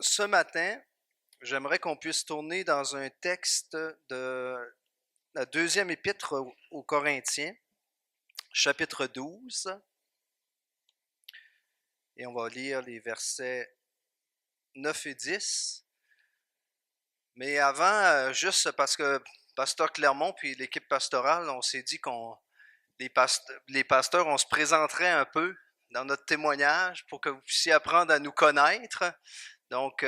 Ce matin, j'aimerais qu'on puisse tourner dans un texte de la deuxième épître aux Corinthiens, chapitre 12, et on va lire les versets 9 et 10. Mais avant, juste parce que Pasteur Clermont puis l'équipe pastorale, on s'est dit qu'on les pasteurs, on se présenterait un peu dans notre témoignage pour que vous puissiez apprendre à nous connaître. Donc,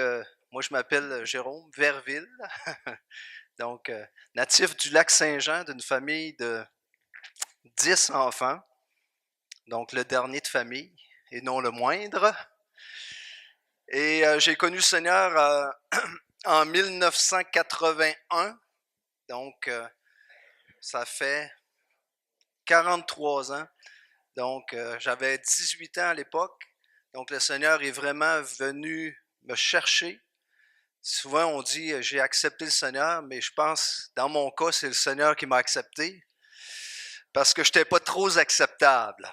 moi, je m'appelle Jérôme Verville. Donc, natif du lac Saint-Jean, d'une famille de 10 enfants, donc le dernier de famille et non le moindre. Et j'ai connu le Seigneur en 1981, donc ça fait 43 ans. Donc, j'avais 18 ans à l'époque. Donc, le Seigneur est vraiment venu me chercher. Souvent, on dit j'ai accepté le Seigneur, mais je pense, dans mon cas, c'est le Seigneur qui m'a accepté. Parce que je n'étais pas trop acceptable.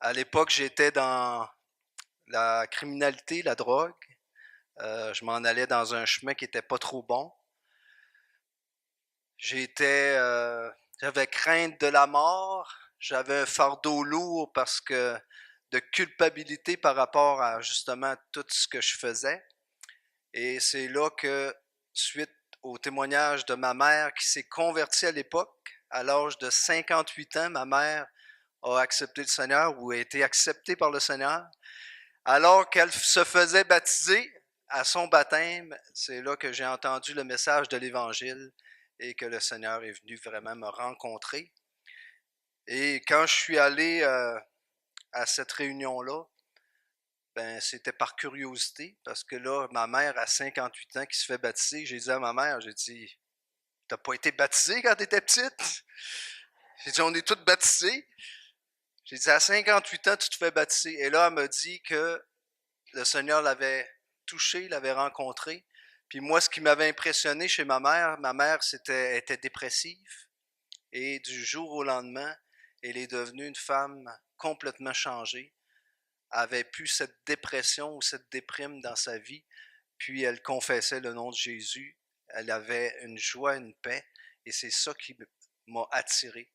À l'époque, j'étais dans la criminalité, la drogue. Je m'en allais dans un chemin qui n'était pas trop bon. J'avais crainte de la mort. J'avais un fardeau lourd parce que de culpabilité par rapport à justement tout ce que je faisais. Et c'est là que, suite au témoignage de ma mère qui s'est convertie à l'époque, à l'âge de 58 ans, ma mère a accepté le Seigneur ou a été acceptée par le Seigneur. Alors qu'elle se faisait baptiser à son baptême, c'est là que j'ai entendu le message de l'Évangile et que le Seigneur est venu vraiment me rencontrer. Et quand je suis allé à cette réunion-là, ben, c'était par curiosité, parce que là, ma mère a 58 ans qui se fait baptiser. J'ai dit à ma mère, j'ai dit, t'as pas été baptisée quand t'étais petite? J'ai dit, on est toutes baptisées. J'ai dit, à 58 ans, tu te fais baptiser. Et là, elle m'a dit que le Seigneur l'avait touché, l'avait rencontré. Puis moi, ce qui m'avait impressionné chez ma mère était dépressive. Et du jour au lendemain, elle est devenue une femme complètement changée. Avait plus cette dépression ou cette déprime dans sa vie. Puis elle confessait le nom de Jésus. Elle avait une joie, une paix. Et c'est ça qui m'a attiré.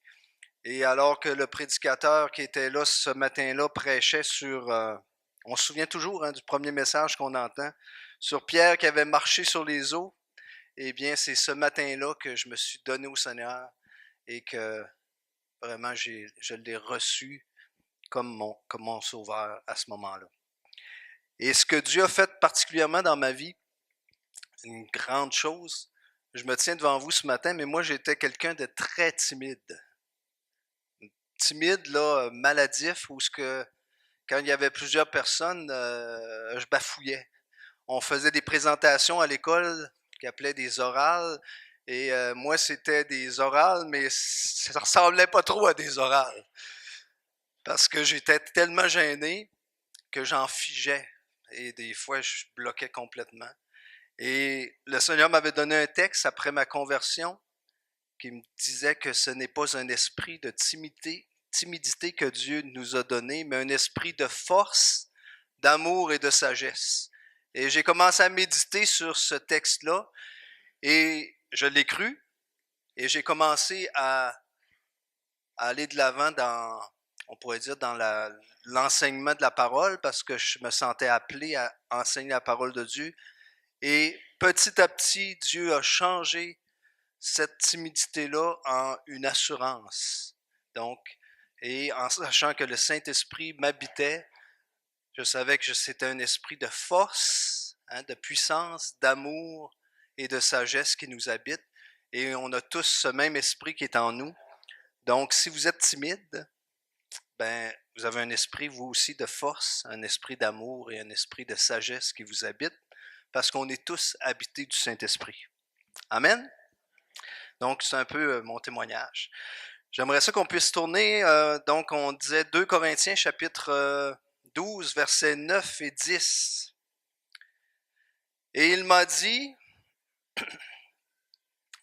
Et alors que le prédicateur qui était là ce matin-là prêchait sur, on se souvient toujours du premier message qu'on entend, sur Pierre qui avait marché sur les eaux, eh bien c'est ce matin-là que je me suis donné au Seigneur et que vraiment je l'ai reçu comme mon sauveur à ce moment-là. Et ce que Dieu a fait particulièrement dans ma vie, une grande chose, je me tiens devant vous ce matin, mais moi j'étais quelqu'un de très timide. Timide, là, maladif, où ce que quand il y avait plusieurs personnes, je bafouillais. On faisait des présentations à l'école qui appelaient des orales. Et moi, c'était des orales, mais ça ressemblait pas trop à des orales. Parce que j'étais tellement gêné que j'en figeais. Et des fois, je bloquais complètement. Et le Seigneur m'avait donné un texte après ma conversion qui me disait que ce n'est pas un esprit de timidité que Dieu nous a donné, mais un esprit de force, d'amour et de sagesse. Et j'ai commencé à méditer sur ce texte-là et je l'ai cru et j'ai commencé à aller de l'avant dans, on pourrait dire, dans l'enseignement de la parole parce que je me sentais appelé à enseigner la parole de Dieu. Et petit à petit, Dieu a changé cette timidité-là en une assurance. Donc, et en sachant que le Saint-Esprit m'habitait, je savais que c'était un esprit de force, de puissance, d'amour et de sagesse qui nous habite. Et on a tous ce même esprit qui est en nous. Donc, si vous êtes timide, ben, vous avez un esprit, vous aussi, de force, un esprit d'amour et un esprit de sagesse qui vous habite, parce qu'on est tous habités du Saint-Esprit. Amen? Donc, c'est un peu mon témoignage. J'aimerais ça qu'on puisse tourner, donc on disait 2 Corinthiens chapitre 12, versets 9 et 10. Et il m'a dit,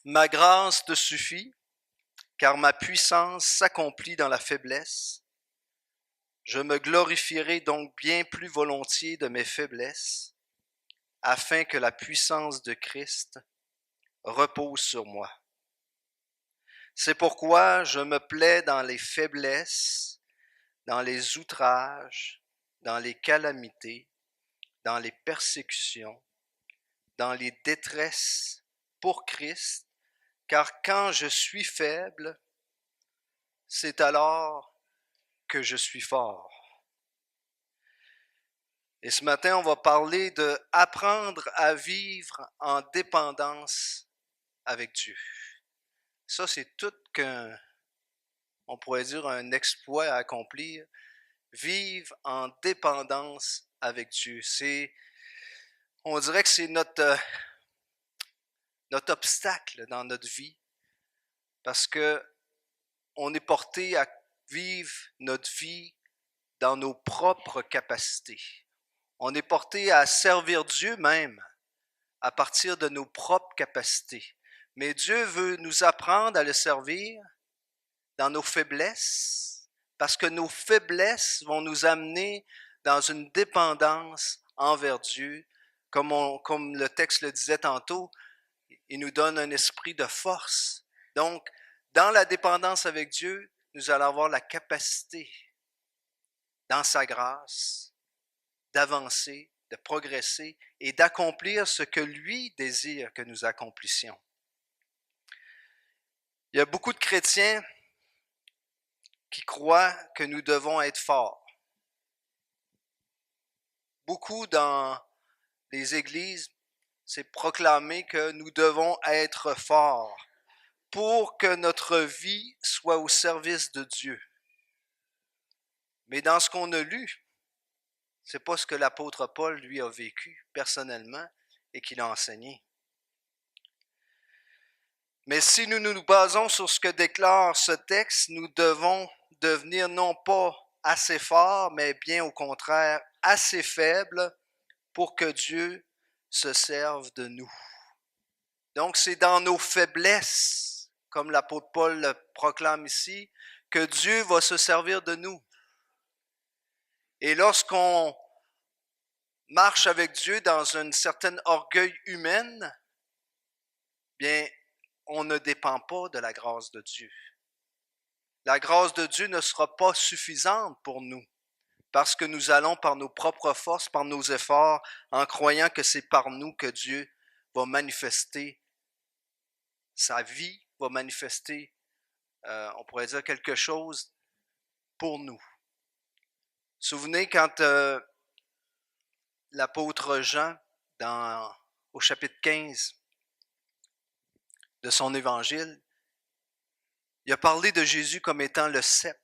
ma grâce te suffit, car ma puissance s'accomplit dans la faiblesse. Je me glorifierai donc bien plus volontiers de mes faiblesses, afin que la puissance de Christ repose sur moi. C'est pourquoi je me plais dans les faiblesses, dans les outrages, dans les calamités, dans les persécutions, dans les détresses pour Christ, car quand je suis faible, c'est alors que je suis fort. Et ce matin, on va parler de apprendre à vivre en dépendance avec Dieu. Ça, c'est tout on pourrait dire un exploit à accomplir. Vivre en dépendance avec Dieu. On dirait que c'est notre obstacle dans notre vie parce que on est porté à vivre notre vie dans nos propres capacités. On est porté à servir Dieu même à partir de nos propres capacités. Mais Dieu veut nous apprendre à le servir dans nos faiblesses, parce que nos faiblesses vont nous amener dans une dépendance envers Dieu. Comme le texte le disait tantôt, il nous donne un esprit de force. Donc, dans la dépendance avec Dieu, nous allons avoir la capacité, dans sa grâce, d'avancer, de progresser et d'accomplir ce que lui désire que nous accomplissions. Il y a beaucoup de chrétiens qui croient que nous devons être forts. Beaucoup dans les églises, c'est proclamé que nous devons être forts pour que notre vie soit au service de Dieu. Mais dans ce qu'on a lu, c'est pas ce que l'apôtre Paul, lui, a vécu personnellement et qu'il a enseigné. Mais si nous nous basons sur ce que déclare ce texte, nous devons devenir non pas assez forts, mais bien au contraire assez faibles pour que Dieu se serve de nous. Donc c'est dans nos faiblesses, comme l'apôtre Paul le proclame ici, que Dieu va se servir de nous. Et lorsqu'on marche avec Dieu dans une certaine orgueil humaine, bien, on ne dépend pas de la grâce de Dieu. La grâce de Dieu ne sera pas suffisante pour nous, parce que nous allons par nos propres forces, par nos efforts, en croyant que c'est par nous que Dieu va manifester sa vie, va manifester, on pourrait dire quelque chose pour nous. Souvenez quand l'apôtre Jean, au chapitre 15 de son évangile, il a parlé de Jésus comme étant le cep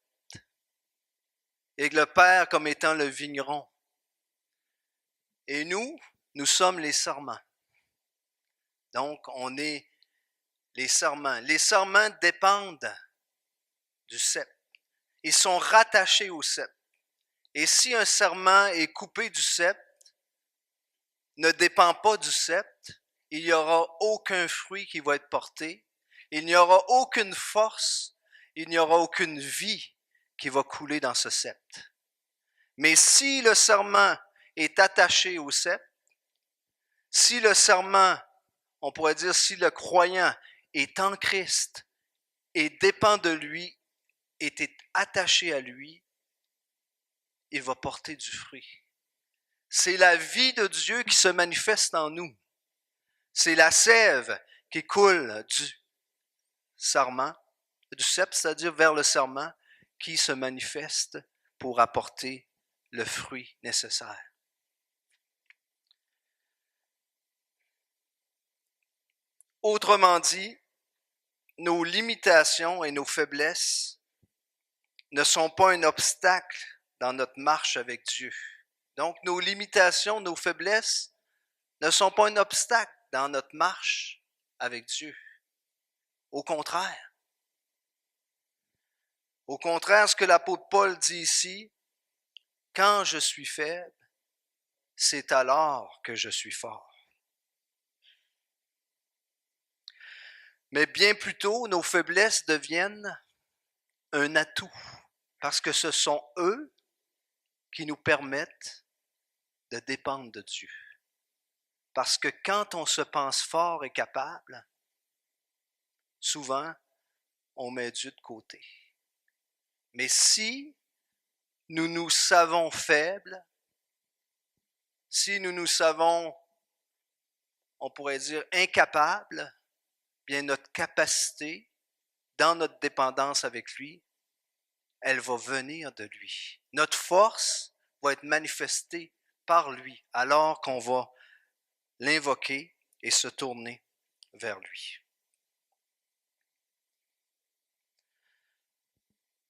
et le Père comme étant le vigneron. Et nous sommes les sarments. Donc, on est les sarments. Les sarments dépendent du cep. Ils sont rattachés au cep. Et si un sarment est coupé du cep, ne dépend pas du cep, il n'y aura aucun fruit qui va être porté, il n'y aura aucune force, il n'y aura aucune vie qui va couler dans ce sceptre. Mais si le sarment est attaché au sceptre, si le sarment, on pourrait dire si le croyant est en Christ et dépend de lui, est attaché à lui, il va porter du fruit. C'est la vie de Dieu qui se manifeste en nous. C'est la sève qui coule du sarment, du cep, c'est-à-dire vers le sarment, qui se manifeste pour apporter le fruit nécessaire. Autrement dit, nos limitations et nos faiblesses ne sont pas un obstacle dans notre marche avec Dieu. Donc, nos limitations, nos faiblesses ne sont pas un obstacle dans notre marche avec Dieu. Au contraire. Au contraire, ce que l'apôtre Paul dit ici, quand je suis faible, c'est alors que je suis fort. Mais bien plutôt, nos faiblesses deviennent un atout, parce que ce sont eux qui nous permettent de dépendre de Dieu. Parce que quand on se pense fort et capable, souvent, on met Dieu de côté. Mais si nous nous savons faibles, si nous nous savons, on pourrait dire, incapables, bien notre capacité, dans notre dépendance avec lui, elle va venir de lui. Notre force va être manifestée par lui, alors qu'on va l'invoquer et se tourner vers lui.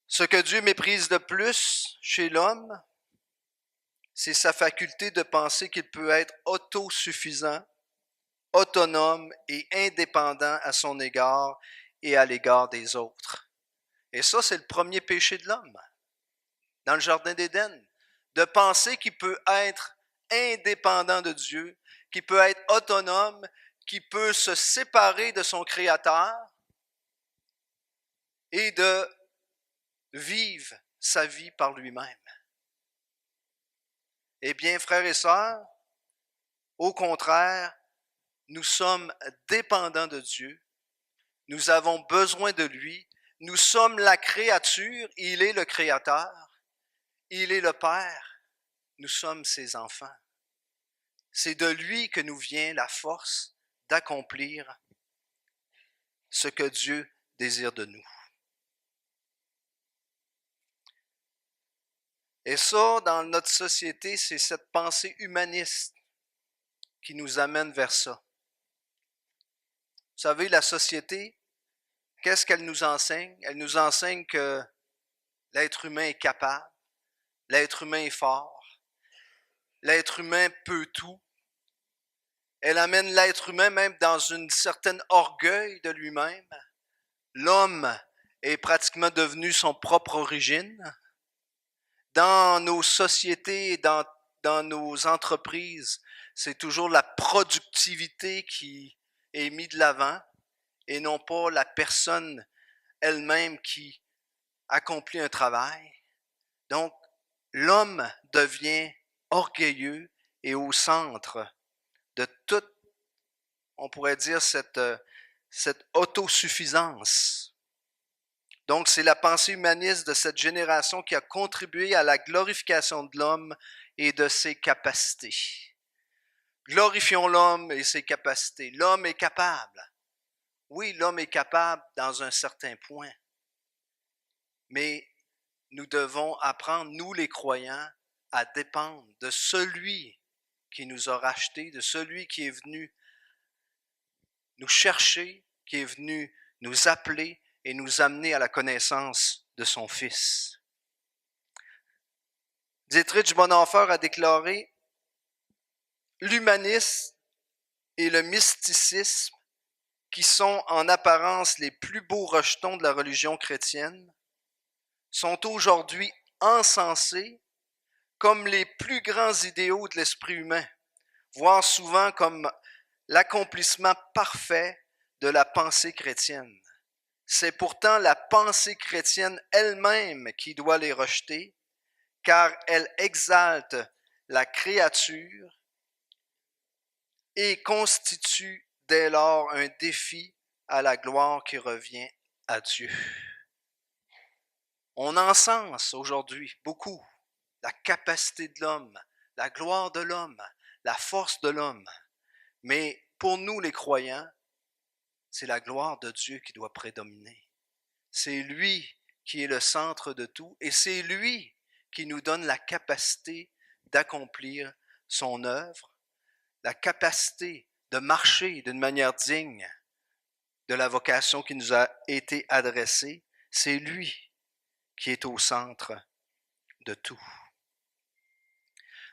Ce que Dieu méprise le plus chez l'homme, c'est sa faculté de penser qu'il peut être autosuffisant, autonome et indépendant à son égard et à l'égard des autres. Et ça, c'est le premier péché de l'homme, dans le Jardin d'Éden, de penser qu'il peut être indépendant de Dieu, qu'il peut être autonome, qu'il peut se séparer de son Créateur et de vivre sa vie par lui-même. Eh bien, frères et sœurs, au contraire, nous sommes dépendants de Dieu, nous avons besoin de lui, nous sommes la créature, il est le Créateur, il est le Père, nous sommes ses enfants. C'est de lui que nous vient la force d'accomplir ce que Dieu désire de nous. Et ça, dans notre société, c'est cette pensée humaniste qui nous amène vers ça. Vous savez, la société, qu'est-ce qu'elle nous enseigne? Elle nous enseigne que l'être humain est capable, l'être humain est fort, l'être humain peut tout. Elle amène l'être humain même dans une certaine orgueil de lui-même. L'homme est pratiquement devenu son propre origine. Dans nos sociétés, dans nos entreprises, c'est toujours la productivité qui est mise de l'avant et non pas la personne elle-même qui accomplit un travail. Donc, l'homme devient orgueilleux et au centre de toute, on pourrait dire, cette autosuffisance. Donc, c'est la pensée humaniste de cette génération qui a contribué à la glorification de l'homme et de ses capacités. Glorifions l'homme et ses capacités. L'homme est capable. Oui, l'homme est capable dans un certain point. Mais nous devons apprendre, nous les croyants, à dépendre de celui qui nous a rachetés, de celui qui est venu nous chercher, qui est venu nous appeler et nous amener à la connaissance de son Fils. Dietrich Bonhoeffer a déclaré « L'humanisme et le mysticisme, qui sont en apparence les plus beaux rejetons de la religion chrétienne, sont aujourd'hui encensés comme les plus grands idéaux de l'esprit humain, voire souvent comme l'accomplissement parfait de la pensée chrétienne. C'est pourtant la pensée chrétienne elle-même qui doit les rejeter, car elle exalte la créature et constitue dès lors un défi à la gloire qui revient à Dieu. » On encense aujourd'hui beaucoup la capacité de l'homme, la gloire de l'homme, la force de l'homme. Mais pour nous les croyants, c'est la gloire de Dieu qui doit prédominer. C'est lui qui est le centre de tout et c'est lui qui nous donne la capacité d'accomplir son œuvre, la capacité de marcher d'une manière digne de la vocation qui nous a été adressée. C'est lui qui est au centre de tout.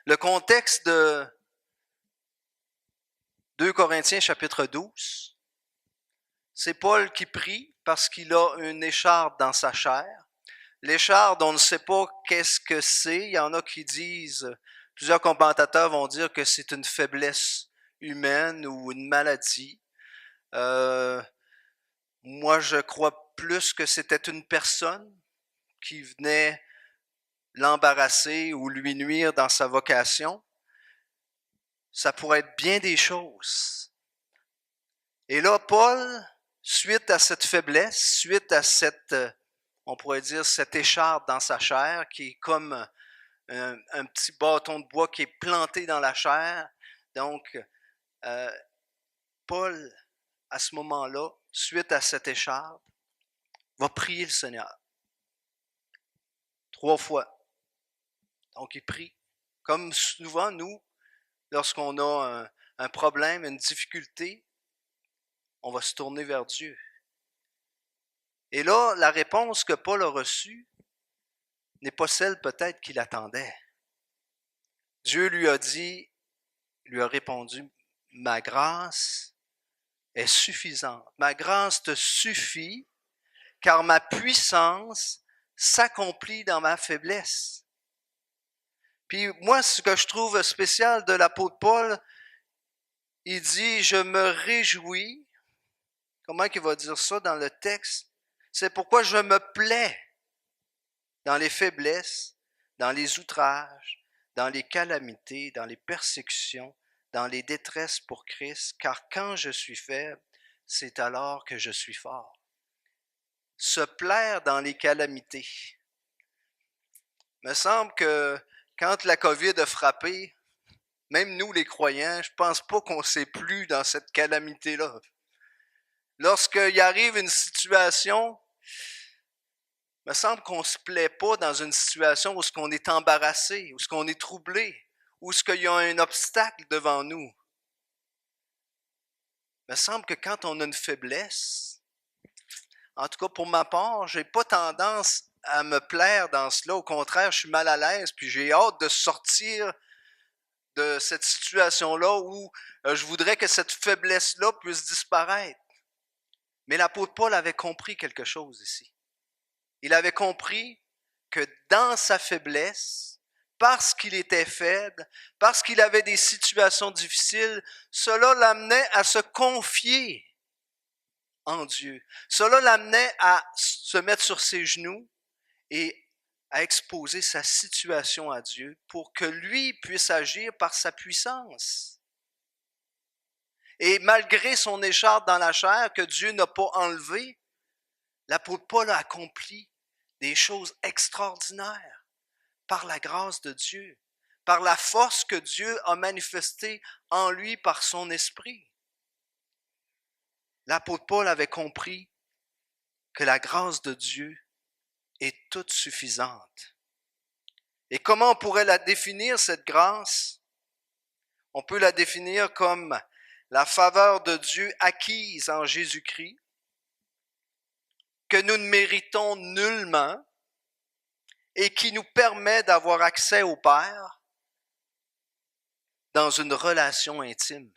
Le contexte de 2 Corinthiens chapitre 12, c'est Paul qui prie parce qu'il a une écharde dans sa chair. L'écharde, on ne sait pas qu'est-ce que c'est. Il y en a qui disent, plusieurs commentateurs vont dire que c'est une faiblesse humaine ou une maladie. Moi, je crois plus que c'était une personne qui venait l'embarrasser ou lui nuire dans sa vocation. Ça pourrait être bien des choses. Et là, Paul, suite à cette faiblesse, suite à cette, on pourrait dire, cette écharpe dans sa chair, qui est comme un petit bâton de bois qui est planté dans la chair. Donc, Paul, à ce moment-là, suite à cette écharpe, va prier le Seigneur. 3 fois. Donc, il prie. Comme souvent, nous, lorsqu'on a un problème, une difficulté, on va se tourner vers Dieu. Et là, la réponse que Paul a reçue n'est pas celle peut-être qu'il attendait. Dieu lui a répondu, ma grâce est suffisante. Ma grâce te suffit, car ma puissance s'accomplit dans ma faiblesse. Puis moi, ce que je trouve spécial de l'apôtre Paul, il dit, je me réjouis. Comment il va dire ça dans le texte? C'est pourquoi je me plais dans les faiblesses, dans les outrages, dans les calamités, dans les persécutions, dans les détresses pour Christ, car quand je suis faible, c'est alors que je suis fort. Se plaire dans les calamités. Il me semble que quand la COVID a frappé, même nous les croyants, je pense pas qu'on s'est plu dans cette calamité-là. Lorsqu'il arrive une situation, il me semble qu'on ne se plaît pas dans une situation où on est embarrassé, où on est troublé, où il y a un obstacle devant nous. Il me semble que quand on a une faiblesse, en tout cas pour ma part, je n'ai pas tendance à me plaire dans cela. Au contraire, je suis mal à l'aise, puis j'ai hâte de sortir de cette situation-là où je voudrais que cette faiblesse-là puisse disparaître. Mais l'apôtre Paul avait compris quelque chose ici. Il avait compris que dans sa faiblesse, parce qu'il était faible, parce qu'il avait des situations difficiles, cela l'amenait à se confier en Dieu. Cela l'amenait à se mettre sur ses genoux et à exposer sa situation à Dieu pour que lui puisse agir par sa puissance. Et malgré son écharpe dans la chair que Dieu n'a pas enlevée, l'apôtre Paul a accompli des choses extraordinaires par la grâce de Dieu, par la force que Dieu a manifestée en lui par son esprit. L'apôtre Paul avait compris que la grâce de Dieu est toute suffisante. Et comment on pourrait la définir, cette grâce? On peut la définir comme la faveur de Dieu acquise en Jésus-Christ, que nous ne méritons nullement et qui nous permet d'avoir accès au Père dans une relation intime.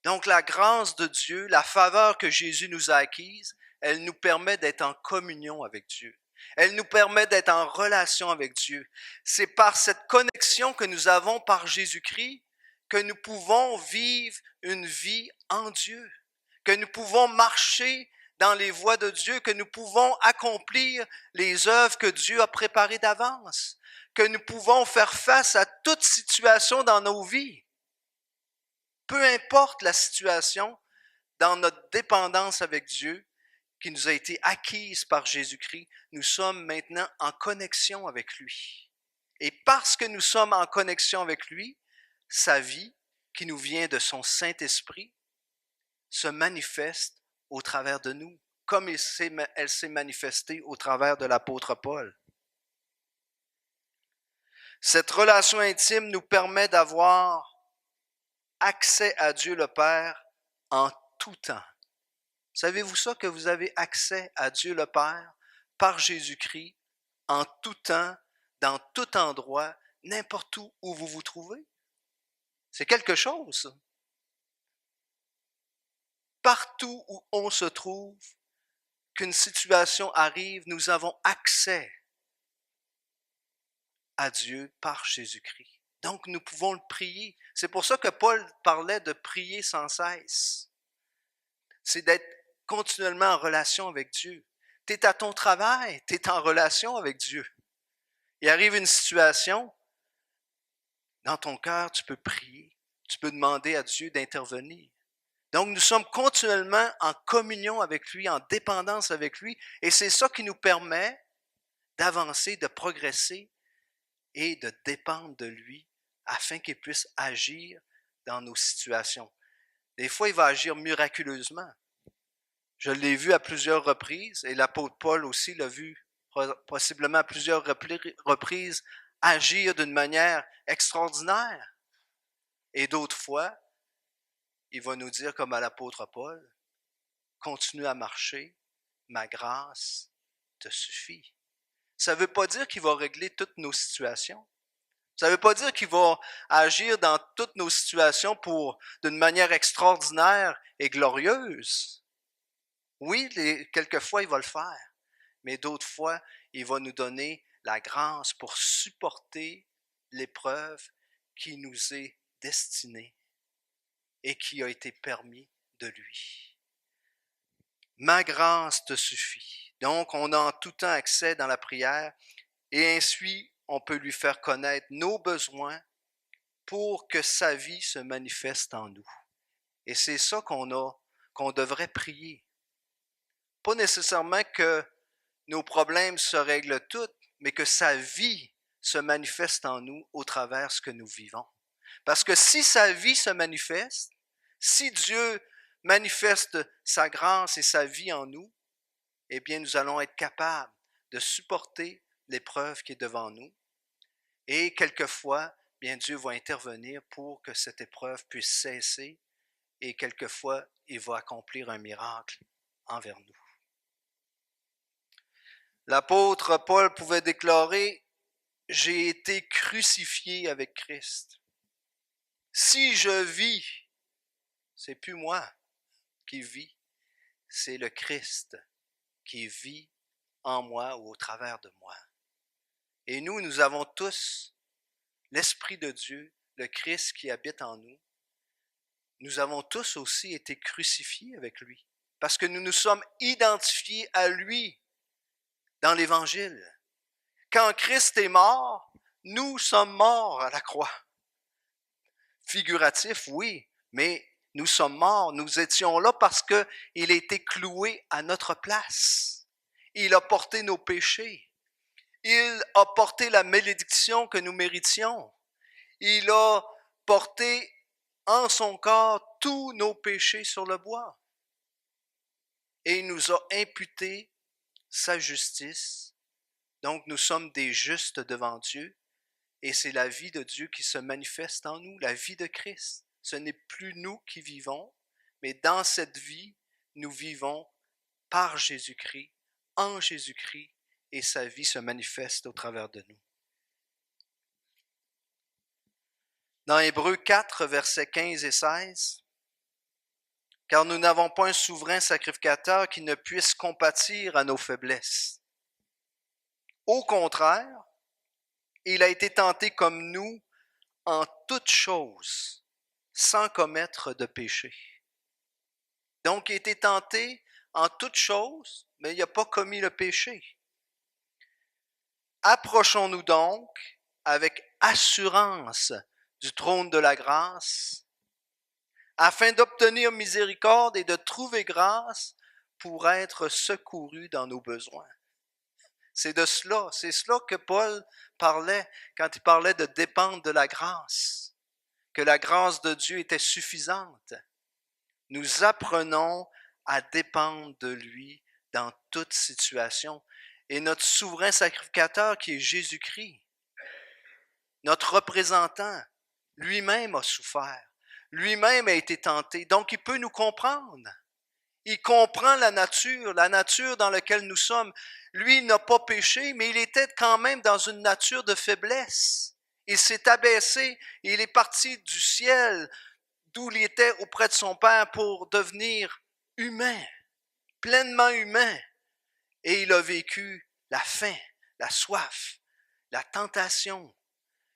Donc la grâce de Dieu, la faveur que Jésus nous a acquise, elle nous permet d'être en communion avec Dieu. Elle nous permet d'être en relation avec Dieu. C'est par cette connexion que nous avons par Jésus-Christ que nous pouvons vivre une vie en Dieu, que nous pouvons marcher dans les voies de Dieu, que nous pouvons accomplir les œuvres que Dieu a préparées d'avance, que nous pouvons faire face à toute situation dans nos vies. Peu importe la situation, dans notre dépendance avec Dieu, qui nous a été acquise par Jésus-Christ, nous sommes maintenant en connexion avec lui. Et parce que nous sommes en connexion avec lui, sa vie, qui nous vient de son Saint-Esprit, se manifeste au travers de nous, comme elle s'est manifestée au travers de l'apôtre Paul. Cette relation intime nous permet d'avoir accès à Dieu le Père en tout temps. Savez-vous ça, que vous avez accès à Dieu le Père par Jésus-Christ en tout temps, dans tout endroit, n'importe où vous vous trouvez? C'est quelque chose, ça. Partout où on se trouve, qu'une situation arrive, nous avons accès à Dieu par Jésus-Christ. Donc, nous pouvons le prier. C'est pour ça que Paul parlait de prier sans cesse. C'est d'être continuellement en relation avec Dieu. Tu es à ton travail, tu es en relation avec Dieu. Il arrive une situation, dans ton cœur, tu peux prier. Tu peux demander à Dieu d'intervenir. Donc, nous sommes continuellement en communion avec lui, en dépendance avec lui, et c'est ça qui nous permet d'avancer, de progresser et de dépendre de lui afin qu'il puisse agir dans nos situations. Des fois, il va agir miraculeusement. Je l'ai vu à plusieurs reprises, et l'apôtre Paul aussi l'a vu possiblement à plusieurs reprises agir d'une manière extraordinaire. Et d'autres fois, il va nous dire comme à l'apôtre Paul, continue à marcher, ma grâce te suffit. Ça ne veut pas dire qu'il va régler toutes nos situations. Ça ne veut pas dire qu'il va agir dans toutes nos situations d'une manière extraordinaire et glorieuse. Oui, quelquefois, il va le faire, mais d'autres fois, il va nous donner la grâce pour supporter l'épreuve qui nous est destinée et qui a été permis de lui. Ma grâce te suffit. Donc, on a en tout temps accès dans la prière et ainsi, on peut lui faire connaître nos besoins pour que sa vie se manifeste en nous. Et c'est ça qu'on devrait prier. Pas nécessairement que nos problèmes se règlent tous, mais que sa vie se manifeste en nous au travers de ce que nous vivons. Parce que si sa vie se manifeste, si Dieu manifeste sa grâce et sa vie en nous, eh bien, nous allons être capables de supporter l'épreuve qui est devant nous. Et quelquefois, bien, Dieu va intervenir pour que cette épreuve puisse cesser et quelquefois, il va accomplir un miracle envers nous. L'apôtre Paul pouvait déclarer « J'ai été crucifié avec Christ. Si je vis, c'est plus moi qui vis, c'est le Christ qui vit en moi ou au travers de moi. » Et nous avons tous l'Esprit de Dieu, le Christ qui habite en nous. Nous avons tous aussi été crucifiés avec lui, parce que nous nous sommes identifiés à lui dans l'Évangile. Quand Christ est mort, nous sommes morts à la croix. Figuratif, oui, mais nous sommes morts, nous étions là parce qu'il a été cloué à notre place. Il a porté nos péchés. Il a porté la malédiction que nous méritions. Il a porté en son corps tous nos péchés sur le bois. Et il nous a imputé sa justice. Donc nous sommes des justes devant Dieu. Et c'est la vie de Dieu qui se manifeste en nous, la vie de Christ. Ce n'est plus nous qui vivons, mais dans cette vie, nous vivons par Jésus-Christ, en Jésus-Christ, et sa vie se manifeste au travers de nous. Dans Hébreux 4, versets 15 et 16, « Car nous n'avons pas un souverain sacrificateur qui ne puisse compatir à nos faiblesses. Au contraire, il a été tenté comme nous en toutes choses, sans commettre de péché. » Donc, il a été tenté en toutes choses, mais il n'a pas commis le péché. Approchons-nous donc avec assurance du trône de la grâce, afin d'obtenir miséricorde et de trouver grâce pour être secourus dans nos besoins. C'est cela que Paul parlait quand il parlait de dépendre de la grâce, que la grâce de Dieu était suffisante. Nous apprenons à dépendre de lui dans toute situation. Et notre souverain sacrificateur qui est Jésus-Christ, notre représentant, lui-même a souffert. Lui-même a été tenté. Donc, il peut nous comprendre. Il comprend la nature dans laquelle nous sommes. Lui n'a pas péché, mais il était quand même dans une nature de faiblesse. Il s'est abaissé, il est parti du ciel, d'où il était auprès de son Père pour devenir humain, pleinement humain. Et il a vécu la faim, la soif, la tentation.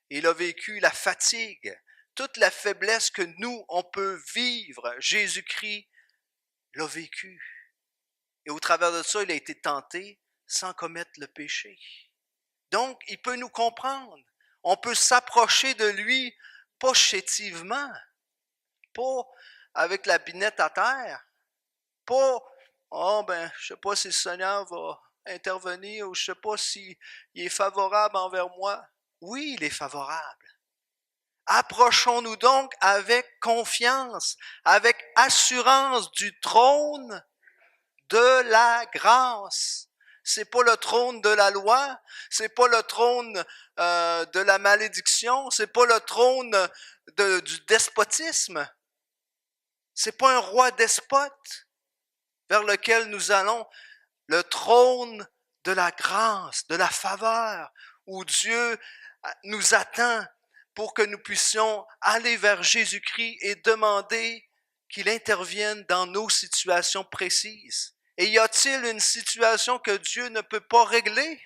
Il a vécu la fatigue, toute la faiblesse que nous, on peut vivre. Jésus-Christ l'a vécu. Et au travers de ça, il a été tenté sans commettre le péché. Donc, il peut nous comprendre. On peut s'approcher de lui, pas chétivement, pas avec la binette à terre, pas « Oh, ben, je sais pas si le Seigneur va intervenir ou je sais pas s'il est favorable envers moi. » Oui, il est favorable. Approchons-nous donc avec confiance, avec assurance du trône de la grâce. C'est pas le trône de la loi, c'est pas le trône de la malédiction, c'est pas le trône du despotisme. C'est pas un roi despote vers lequel nous allons, le trône de la grâce, de la faveur, où Dieu nous attend pour que nous puissions aller vers Jésus-Christ et demander qu'il intervienne dans nos situations précises. Et y a-t-il une situation que Dieu ne peut pas régler?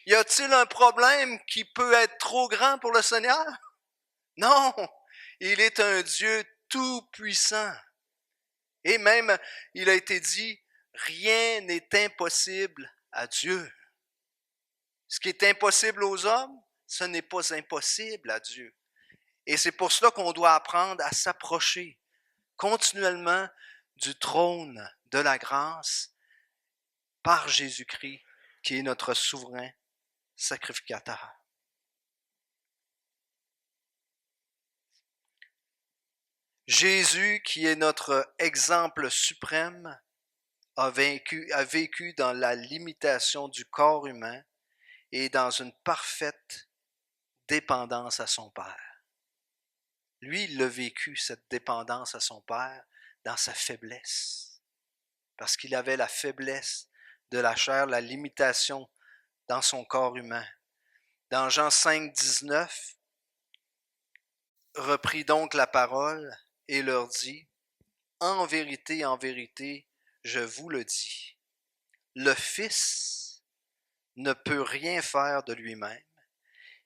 Y a-t-il un problème qui peut être trop grand pour le Seigneur? Non, il est un Dieu tout-puissant. Et même, il a été dit, rien n'est impossible à Dieu. Ce qui est impossible aux hommes, ce n'est pas impossible à Dieu. Et c'est pour cela qu'on doit apprendre à s'approcher continuellement du trône de la grâce par Jésus-Christ, qui est notre souverain sacrificateur. Jésus, qui est notre exemple suprême, a vécu dans la limitation du corps humain et dans une parfaite dépendance à son Père. Lui, il a vécu cette dépendance à son Père dans sa faiblesse, parce qu'il avait la faiblesse de la chair, la limitation dans son corps humain. Dans Jean 5, 19, reprit donc la parole et leur dit, « En vérité, je vous le dis, le Fils ne peut rien faire de lui-même.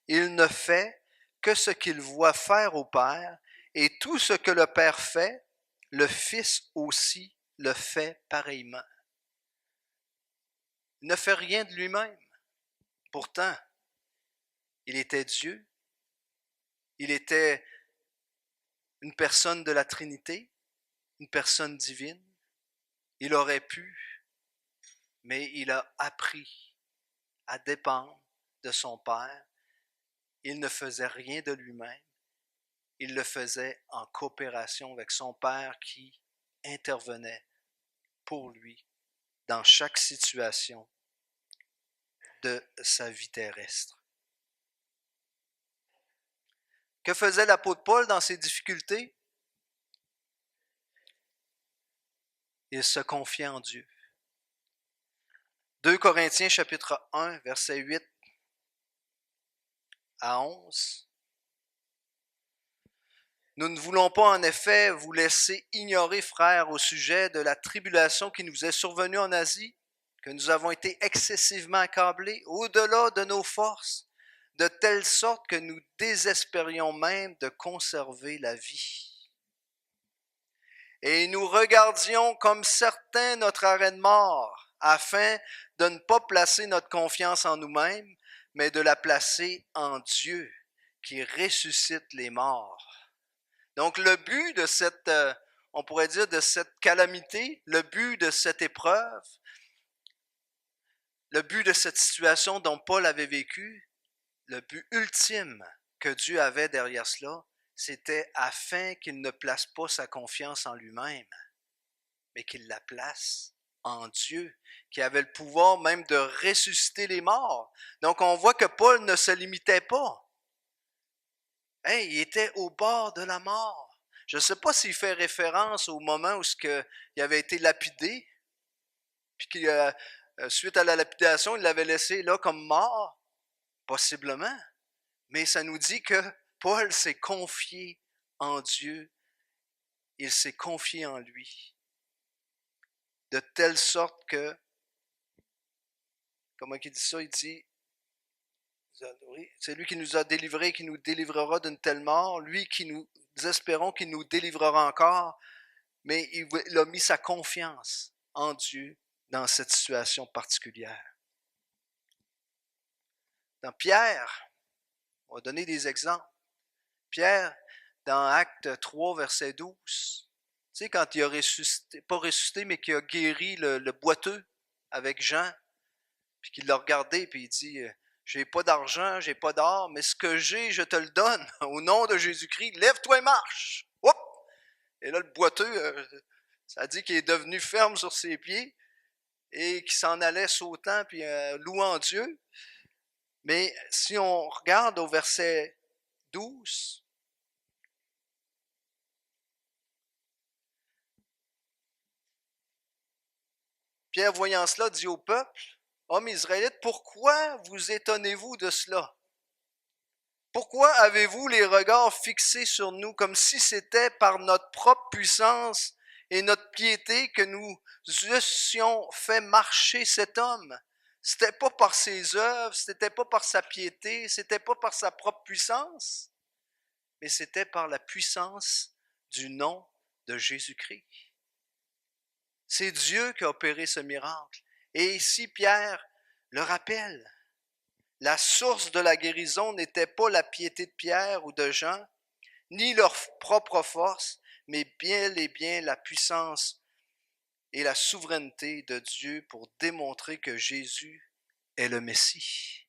Il ne fait que ce qu'il voit faire au Père, et tout ce que le Père fait, le Fils aussi le fait pareillement. » Il ne fait rien de lui-même. Pourtant, il était Dieu, il était une personne de la Trinité, une personne divine. Il aurait pu, mais il a appris à dépendre de son Père. Il ne faisait rien de lui-même. Il le faisait en coopération avec son Père qui intervenait pour lui dans chaque situation de sa vie terrestre. Que faisait l'apôtre Paul dans ses difficultés? Il se confiait en Dieu. 2 Corinthiens chapitre 1, versets 8 à 11. Nous ne voulons pas en effet vous laisser ignorer, frères, au sujet de la tribulation qui nous est survenue en Asie, que nous avons été excessivement accablés, au-delà de nos forces, de telle sorte que nous désespérions même de conserver la vie. Et nous regardions comme certains notre arrêt de mort, afin de ne pas placer notre confiance en nous-mêmes, mais de la placer en Dieu, qui ressuscite les morts. Donc le but de cette, on pourrait dire, de cette calamité, le but de cette épreuve, le but de cette situation dont Paul avait vécu, le but ultime que Dieu avait derrière cela, c'était afin qu'il ne place pas sa confiance en lui-même, mais qu'il la place en Dieu, qui avait le pouvoir même de ressusciter les morts. Donc on voit que Paul ne se limitait pas. Il était au bord de la mort. Je ne sais pas s'il fait référence au moment où il avait été lapidé, puis que suite à la lapidation, il l'avait laissé là comme mort, possiblement. Mais ça nous dit que Paul s'est confié en Dieu, il s'est confié en lui, de telle sorte que, comment il dit ça, il dit, c'est lui qui nous a délivrés, qui nous délivrera d'une telle mort, lui qui nous espérons qu'il nous délivrera encore, mais il a mis sa confiance en Dieu dans cette situation particulière. Dans Pierre, On va donner des exemples. Pierre, dans Acte 3, verset 12, tu sais, quand il a ressuscité, pas ressuscité, mais qu'il a guéri le boiteux avec Jean, puis qu'il l'a regardé, puis il dit, j'ai pas d'argent, j'ai pas d'or, mais ce que j'ai, je te le donne. Au nom de Jésus-Christ, lève-toi et marche. Oups! Et là, le boiteux, ça dit qu'il est devenu ferme sur ses pieds et qu'il s'en allait sautant puis louant Dieu. Mais si on regarde au verset 12, Pierre, voyant cela, dit au peuple, « Hommes israélites, pourquoi vous étonnez-vous de cela? Pourquoi avez-vous les regards fixés sur nous comme si c'était par notre propre puissance et notre piété que nous eussions fait marcher cet homme? C'était pas par ses œuvres, c'était pas par sa piété, c'était pas par sa propre puissance, mais c'était par la puissance du nom de Jésus-Christ. » C'est Dieu qui a opéré ce miracle. Et ici, Pierre le rappelle. La source de la guérison n'était pas la piété de Pierre ou de Jean, ni leur propre force, mais bien et bien la puissance et la souveraineté de Dieu pour démontrer que Jésus est le Messie.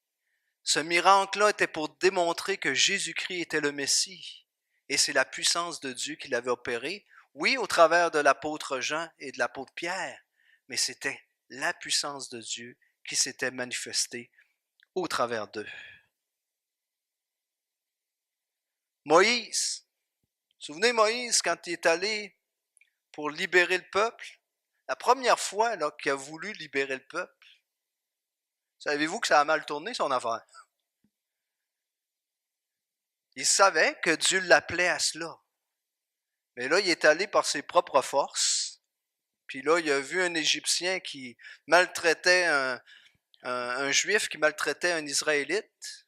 Ce miracle-là était pour démontrer que Jésus-Christ était le Messie. Et c'est la puissance de Dieu qui l'avait opéré, oui, au travers de l'apôtre Jean et de l'apôtre Pierre, mais c'était la puissance de Dieu qui s'était manifestée au travers d'eux. Moïse, souvenez Moïse quand il est allé pour libérer le peuple, la première fois là, qu'il a voulu libérer le peuple, savez-vous que ça a mal tourné son affaire? Il savait que Dieu l'appelait à cela. Mais là, il est allé par ses propres forces. Puis là, il a vu un Égyptien qui maltraitait un Juif, qui maltraitait un Israélite.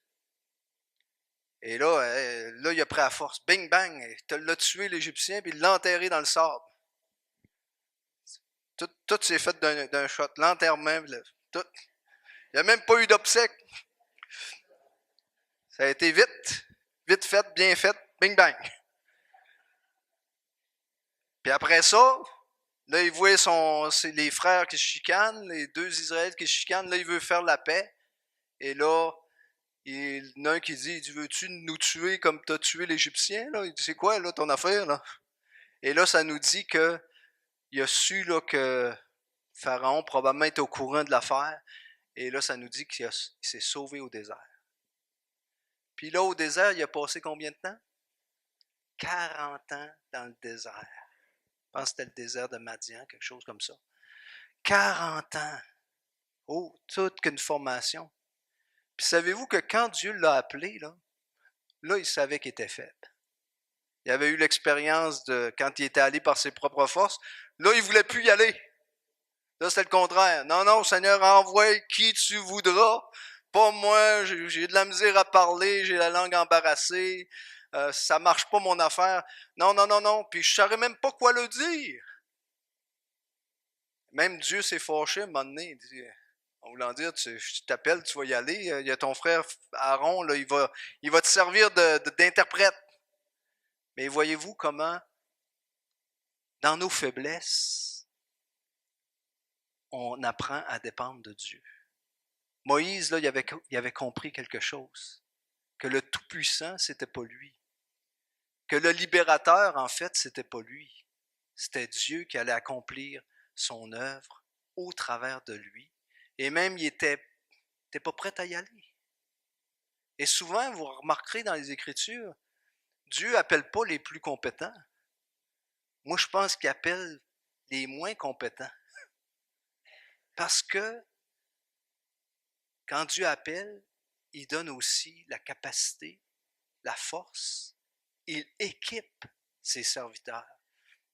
Et là, il a pris à force. Bing, bang! Il l'a tué, l'Égyptien, puis il l'a enterré dans le sable. Tout s'est fait d'un shot. L'enterrement, tout. Il n'y a même pas eu d'obsèque. Ça a été vite. Vite fait, bien fait. Bing, bang! Puis après ça, là, il voit les frères qui se chicanent, les deux Israélites qui se chicanent. Là, il veut faire la paix. Et là, il y en a un qui dit, veux-tu nous tuer comme tu as tué l'Égyptien? Là? Il dit, c'est quoi là, ton affaire? Là? Et là, ça nous dit qu'il a su là, que Pharaon probablement était au courant de l'affaire. Et là, ça nous dit qu'il s'est sauvé au désert. Puis là, au désert, il a passé combien de temps? 40 ans dans le désert. Je pense que c'était le désert de Madian, quelque chose comme ça. 40 ans. Oh, toute qu'une formation. Puis savez-vous que quand Dieu l'a appelé, là, il savait qu'il était faible. Il avait eu l'expérience de quand il était allé par ses propres forces. Là, il ne voulait plus y aller. Là, c'était le contraire. Non, non, Seigneur, envoie qui tu voudras. Pas moi, j'ai de la misère à parler, j'ai la langue embarrassée. Ça marche pas mon affaire. Non, non, non, non. Puis je ne saurais même pas quoi le dire. Même Dieu s'est fâché à un moment donné. Il dit, en voulant dire, je t'appelle, tu vas y aller. Il y a ton frère Aaron, là, il va te servir d'interprète. Mais voyez-vous comment, dans nos faiblesses, on apprend à dépendre de Dieu. Moïse, là, il avait compris quelque chose. Que le Tout-Puissant, c'était pas lui. Que le libérateur, en fait, c'était pas lui. C'était Dieu qui allait accomplir son œuvre au travers de lui. Et même, il était pas prêt à y aller. Et souvent, vous remarquerez dans les Écritures, Dieu n'appelle pas les plus compétents. Moi, je pense qu'il appelle les moins compétents. Parce que quand Dieu appelle, il donne aussi la capacité, la force. Il équipe ses serviteurs.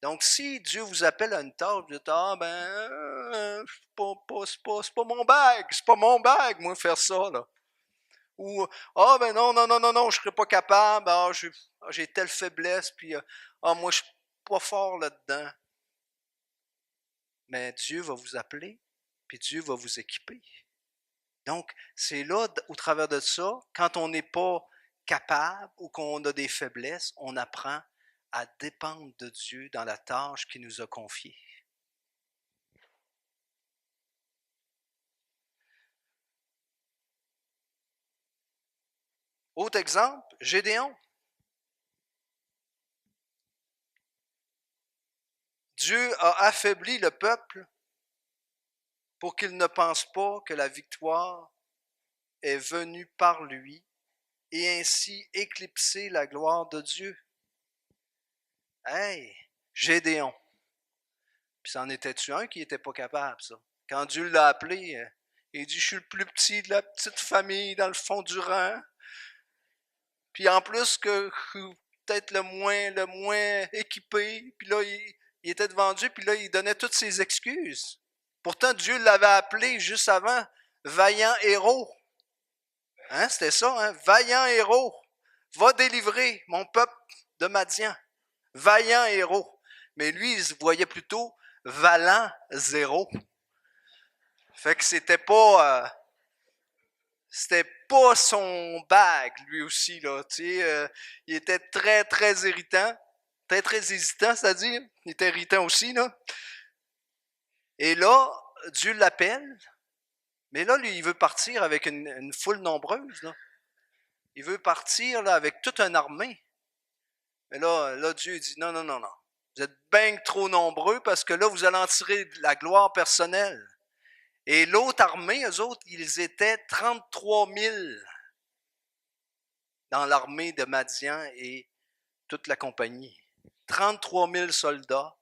Donc, si Dieu vous appelle à une tâche, vous dites, c'est pas mon bag, moi, faire ça, là. Ou, non, non, non, non, non, je serais pas capable, j'ai telle faiblesse, puis, moi, je suis pas fort là-dedans. Mais Dieu va vous appeler, puis Dieu va vous équiper. Donc, c'est là, au travers de ça, quand on n'est pas capable ou qu'on a des faiblesses, on apprend à dépendre de Dieu dans la tâche qu'il nous a confiée. Autre exemple, Gédéon. Dieu a affaibli le peuple pour qu'il ne pense pas que la victoire est venue par lui et ainsi éclipser la gloire de Dieu. Hey, Gédéon. Puis c'en était-tu un qui n'était pas capable, ça? Quand Dieu l'a appelé, il dit, je suis le plus petit de la petite famille dans le fond du rang. Puis en plus que peut-être le moins équipé. Puis là, il était devant Dieu, puis là, il donnait toutes ses excuses. Pourtant, Dieu l'avait appelé juste avant vaillant héros. Hein, c'était ça, hein? Vaillant héros. Va délivrer mon peuple de Madian. Vaillant héros. Mais lui, il se voyait plutôt valant zéro. Fait que c'était pas son bag, lui aussi, là. Tu sais, il était très, très irritant. Très, très hésitant, c'est-à-dire. Il était irritant aussi, là. Et là, Dieu l'appelle. Mais là, lui, il veut partir avec une foule nombreuse, là. Il veut partir, là, avec toute une armée. Mais là, Dieu dit, non, non, non, non. Vous êtes bien trop nombreux parce que là, vous allez en tirer de la gloire personnelle. Et l'autre armée, eux autres, ils étaient 33 000 dans l'armée de Madian et toute la compagnie. 33 000 soldats.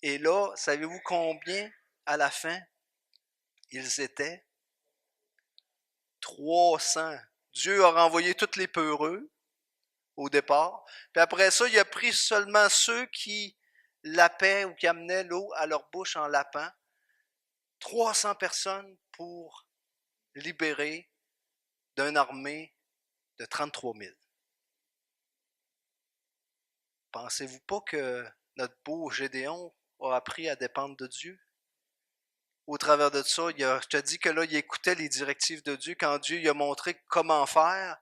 Et là, savez-vous combien, à la fin, ils étaient? 300. Dieu a renvoyé tous les peureux au départ. Puis après ça, il a pris seulement ceux qui lapaient ou qui amenaient l'eau à leur bouche en lapant. 300 personnes pour libérer d'une armée de 33 000. Pensez-vous pas que notre beau Gédéon a appris à dépendre de Dieu? Au travers de ça, je te dis que là, il écoutait les directives de Dieu quand Dieu lui a montré comment faire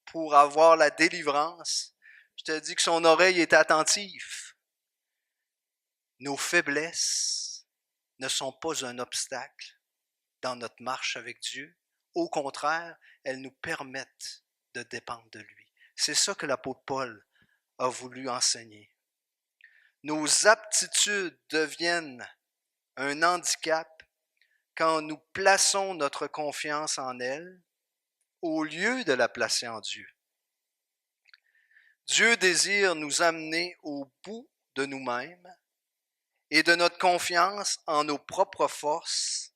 pour avoir la délivrance. Je te dis que son oreille était attentive. Nos faiblesses ne sont pas un obstacle dans notre marche avec Dieu. Au contraire, elles nous permettent de dépendre de lui. C'est ça que l'apôtre Paul a voulu enseigner. Nos aptitudes deviennent un handicap quand nous plaçons notre confiance en elles au lieu de la placer en Dieu. Dieu désire nous amener au bout de nous-mêmes et de notre confiance en nos propres forces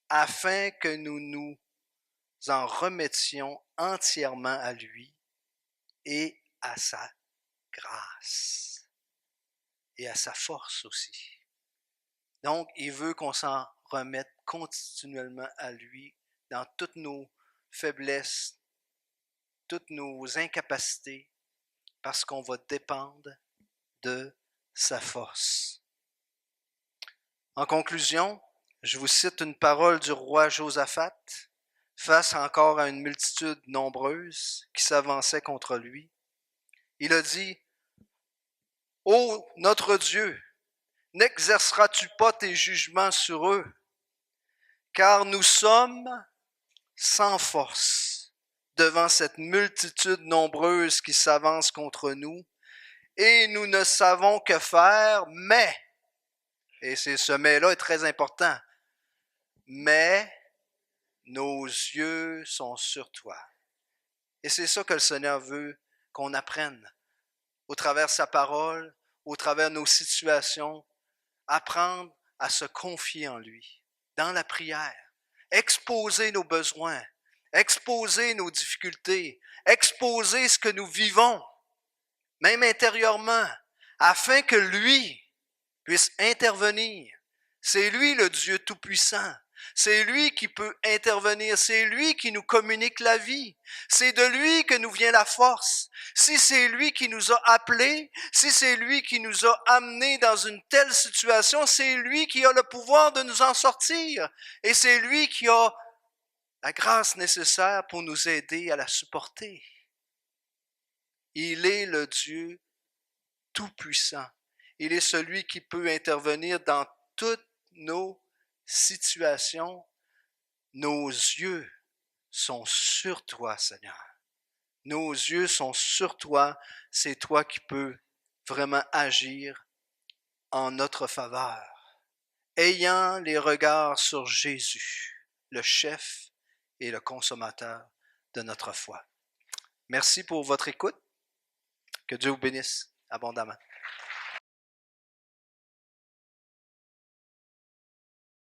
afin que nous nous en remettions entièrement à lui et à sa grâce et à sa force aussi. Donc, il veut qu'on s'en remette continuellement à lui dans toutes nos faiblesses, toutes nos incapacités, parce qu'on va dépendre de sa force. En conclusion, je vous cite une parole du roi Josaphat face encore à une multitude nombreuse qui s'avançait contre lui. Il a dit, « Ô notre Dieu, n'exerceras-tu pas tes jugements sur eux? Car nous sommes sans force devant cette multitude nombreuse qui s'avance contre nous, et nous ne savons que faire, mais, et ce mais-là est très important, mais nos yeux sont sur toi. » Et c'est ça que le Seigneur veut qu'on apprenne au travers de sa parole, au travers de nos situations, apprendre à se confier en lui, dans la prière, exposer nos besoins, exposer nos difficultés, exposer ce que nous vivons, même intérieurement, afin que lui puisse intervenir. C'est lui le Dieu Tout-Puissant. C'est lui qui peut intervenir, c'est lui qui nous communique la vie, c'est de lui que nous vient la force. Si c'est lui qui nous a appelés, si c'est lui qui nous a amenés dans une telle situation, c'est lui qui a le pouvoir de nous en sortir et c'est lui qui a la grâce nécessaire pour nous aider à la supporter. Il est le Dieu tout-puissant. Il est celui qui peut intervenir dans toutes nos situations. Nos yeux sont sur toi, Seigneur. Nos yeux sont sur toi. C'est toi qui peux vraiment agir en notre faveur. Ayant les regards sur Jésus, le chef et le consommateur de notre foi. Merci pour votre écoute. Que Dieu vous bénisse abondamment.